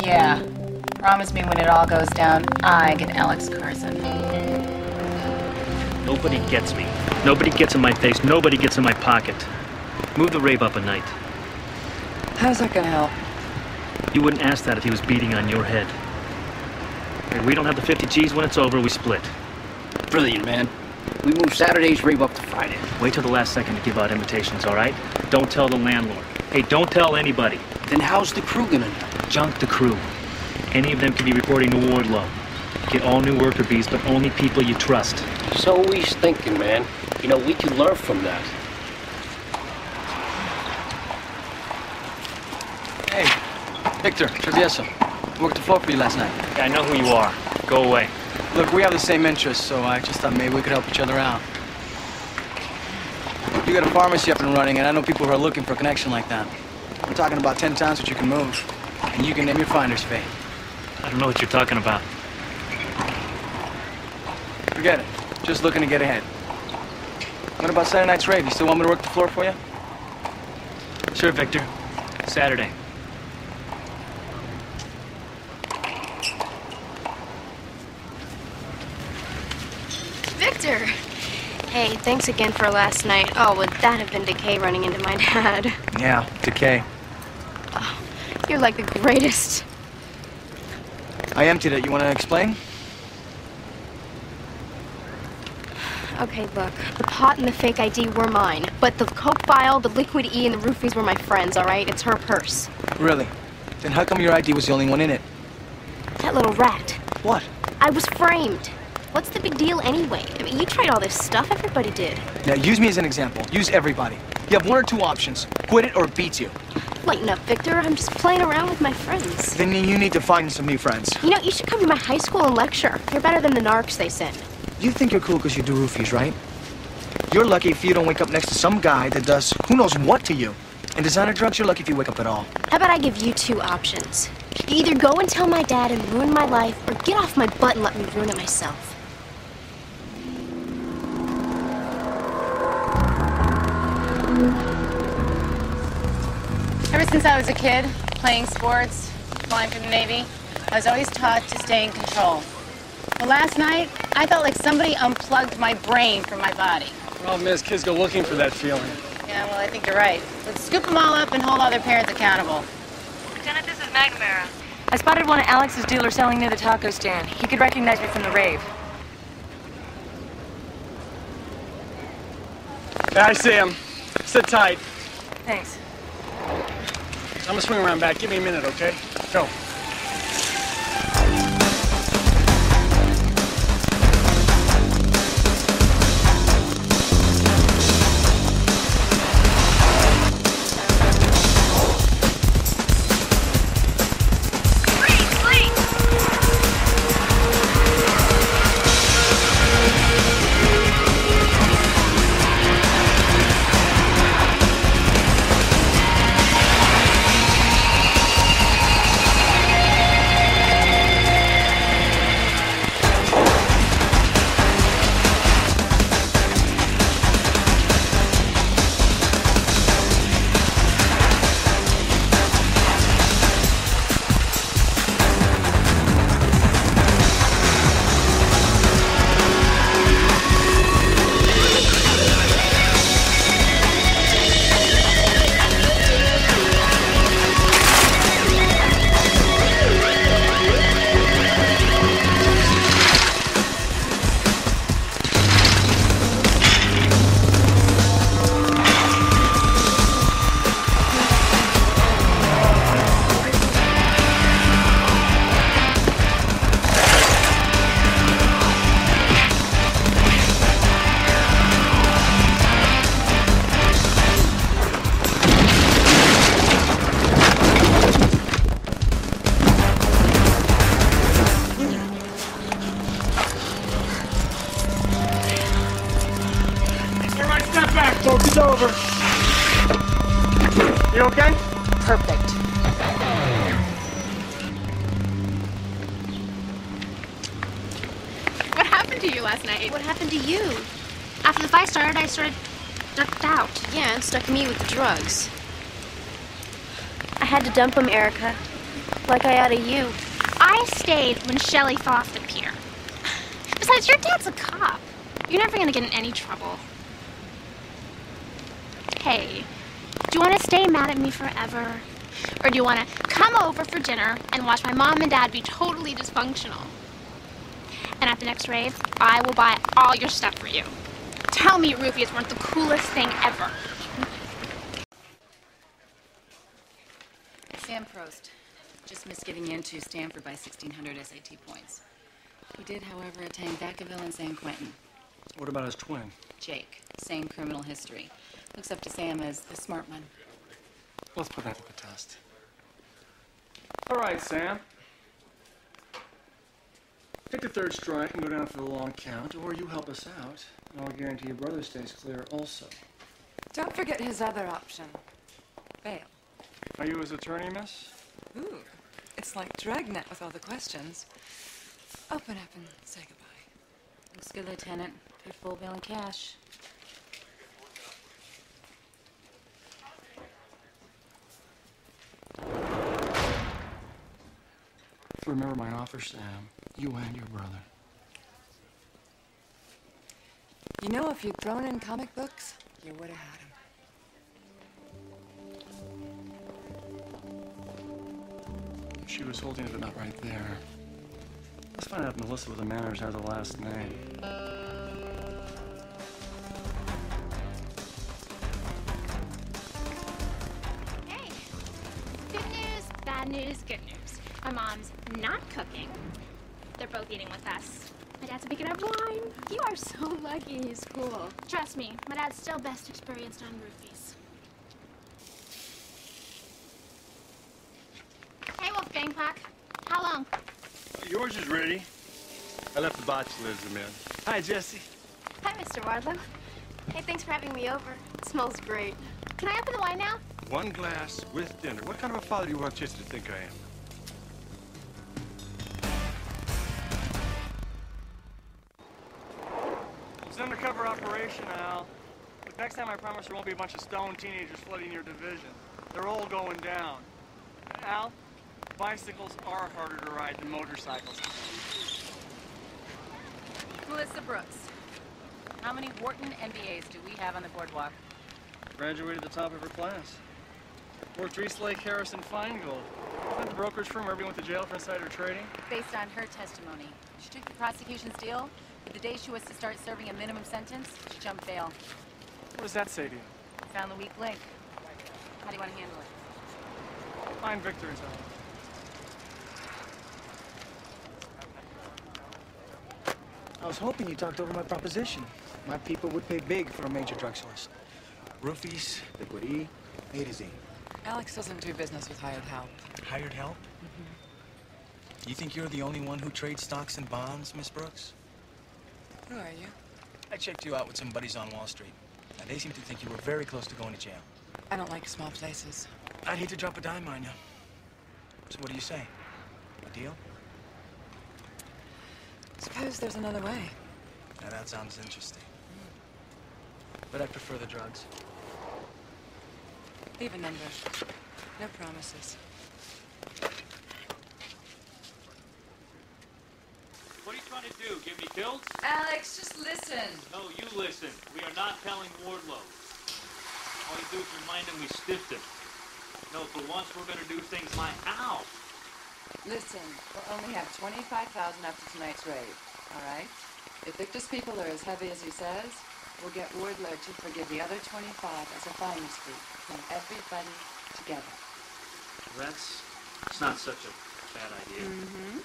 Yeah. Promise me when it all goes down, I get Alex Carson. Nobody gets me. Nobody gets in my face. Nobody gets in my pocket. Move the rave up a night. How's that gonna help? You wouldn't ask that if he was beating on your head. Hey, we don't have the 50 G's. When it's over, we split. Brilliant, man. We move Saturday's rave up to Friday. Wait till the last second to give out invitations, all right? Don't tell the landlord. Hey, don't tell anybody. Then how's the crew gonna know? Junk the crew. Any of them can be reporting to Wardlow. Get all new worker bees, but only people you trust. So he's thinking, man. You know, we can learn from that. Hey, Victor, Travieso. Worked the floor for you last night. Yeah, I know who you are. Go away. Look, we have the same interests, so I just thought maybe we could help each other out. You got a pharmacy up and running, and I know people who are looking for a connection like that. We're talking about 10 towns that you can move, and you can name your finder's fee. I don't know what you're talking about. Forget it. Just looking to get ahead. What about Saturday night's rave? You still want me to work the floor for you? Sure, Victor. Saturday. Victor! Hey, thanks again for last night. Oh, would that have been Decay running into my dad? Yeah, Decay. Oh, you're like the greatest. I emptied it. You want to explain? Okay, look. The pot and the fake ID were mine. But the Coke vial, the liquid E, and the roofies were my friends, all right? It's her purse. Really? Then how come your ID was the only one in it? That little rat. What? I was framed. What's the big deal anyway? I mean, you tried all this stuff. Everybody did. Now, use me as an example. Use everybody. You have one or two options. Quit it or it beats you. Lighten up, Victor. I'm just playing around with my friends. Then you need to find some new friends. You know, you should come to my high school and lecture. You're better than the narcs they send. You think you're cool because you do roofies, right? You're lucky if you don't wake up next to some guy that does who knows what to you. And designer drugs, you're lucky if you wake up at all. How about I give you two options? You either go and tell my dad and ruin my life, or get off my butt and let me ruin it myself. Ever since I was a kid, playing sports, flying for the Navy, I was always taught to stay in control. Well, last night, I felt like somebody unplugged my brain from my body. Problem is, kids go looking for that feeling. Yeah, well, I think you're right. Let's scoop them all up and hold all their parents accountable. Lieutenant, this is McNamara. I spotted one of Alex's dealers selling near the taco stand. He could recognize me from the rave. Yeah, I see him. Sit tight. Thanks. I'm gonna swing around back. Give me a minute, okay? Go. It's over. You okay? Perfect. What happened to you last night? What happened to you? After the fight started, I ducked out. Yeah, and stuck me with the drugs. I had to dump him, Erica. Like I oughta you. I stayed when Shelley fell off the pier. Besides, your dad's a cop. You're never gonna get in any trouble. Hey, do you want to stay mad at me forever? Or do you want to come over for dinner and watch my mom and dad be totally dysfunctional? And at the next rave, I will buy all your stuff for you. Tell me roofies weren't the coolest thing ever. Sam Prost just missed getting into Stanford by 1,600 SAT points. He did, however, attend Vacaville and San Quentin. What about his twin? Jake, same criminal history. Looks up to Sam as the smart one. Let's put that to the test. All right, Sam. Take the third strike and go down for the long count, or you help us out, and I'll guarantee your brother stays clear also. Don't forget his other option. Bail. Are you his attorney, miss? Ooh, it's like Dragnet with all the questions. Open up and say goodbye. Looks good, Lieutenant. Paid full bail in cash. Remember my offer, Sam. You and your brother. You know, if you'd thrown in comic books, you would have had him. She was holding it up right there. Let's find out if Melissa with the manners has the last name. Hey, good news, bad news, good news. My mom's not cooking. They're both eating with us. My dad's picking up wine. You are so lucky he's cool. Trust me, my dad's still best experienced on roofies. Hey, Wolfgang Pack. How long? Yours is ready. I left the bachelor's in. Hi, Jessie. Hi, Mr. Wardlow. Hey, thanks for having me over. It smells great. Can I open the wine now? One glass with dinner. What kind of a father do you want Jessie to think I am? It's an undercover operation, Al. But next time I promise there won't be a bunch of stoned teenagers flooding your division. They're all going down. Al, bicycles are harder to ride than motorcycles. Melissa Brooks. How many Wharton MBAs do we have on the boardwalk? Graduated at the top of her class. Worked East Lake, Harrison, Feingold. Went to the brokerage firm where everyone went to jail for insider trading. Based on her testimony, she took the prosecution's deal, but the day she was to start serving a minimum sentence, she jumped bail. What does that say to you? Found the weak link. How do you want to handle it? Find victories, Al. I was hoping you talked over my proposition. My people would pay big for a major drug source. Roofies, liquid E, A to Z. Alex doesn't do business with hired help. Hired help? You think you're the only one who trades stocks and bonds, Miss Brooks? Who are you? I checked you out with some buddies on Wall Street. Now, they seem to think you were very close to going to jail. I don't like small places. I'd hate to drop a dime on you. So what do you say? A deal? Suppose there's another way. Now, that sounds interesting. But I prefer the drugs. Leave a number. No promises. What are you trying to do? Give me pills? Alex, just listen. No, you listen. We are not telling Wardlow. All you do is remind him we stiffed him. No, for once we're going to do things like, ow! Listen, we'll only have 25,000 after tonight's rave, all right? If Victor's people are as heavy as he says, we'll get Wardlow to forgive the other 25 as a finder's fee from everybody together. That's not such a bad idea. Mm-hmm.